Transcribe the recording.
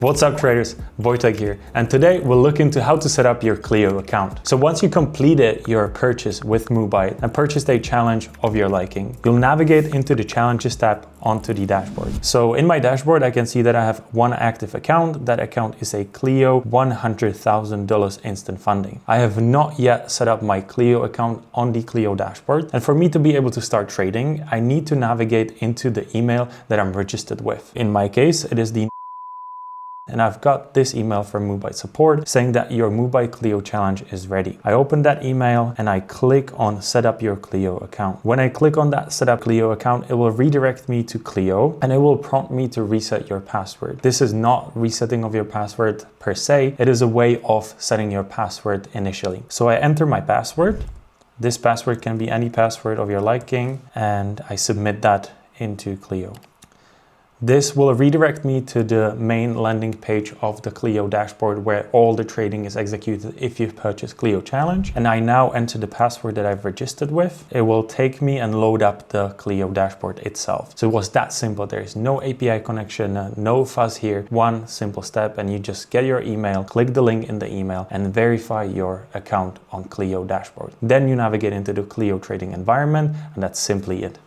What's up traders, Wojtek here, and today we'll look into how to set up your CLEO account. So once you completed your purchase with Mubite and purchased a challenge of your liking, you'll navigate into the challenges tab onto the dashboard. So in my dashboard, I can see that I have one active account. That account is a CLEO $100,000 instant funding. I have not yet set up my CLEO account on the CLEO dashboard. And for me to be able to start trading, I need to navigate into the email that I'm registered with. In my case, it is the and I've got this email from Mubite support saying that your Mubite CLEO challenge is ready. I open that email and I click on set up your CLEO account. When I click on that set up CLEO account, it will redirect me to CLEO and it will prompt me to reset your password. This is not resetting of your password per se. It is a way of setting your password initially. So I enter my password. This password can be any password of your liking and I submit that into CLEO. This will redirect me to the main landing page of the CLEO dashboard where all the trading is executed if you've purchased CLEO challenge. And I now enter the password that I've registered with. It will take me and load up the CLEO dashboard itself. So it was that simple. There is no API connection, no fuzz here. One simple step and you just get your email, click the link in the email and verify your account on CLEO dashboard. Then you navigate into the CLEO trading environment and that's simply it.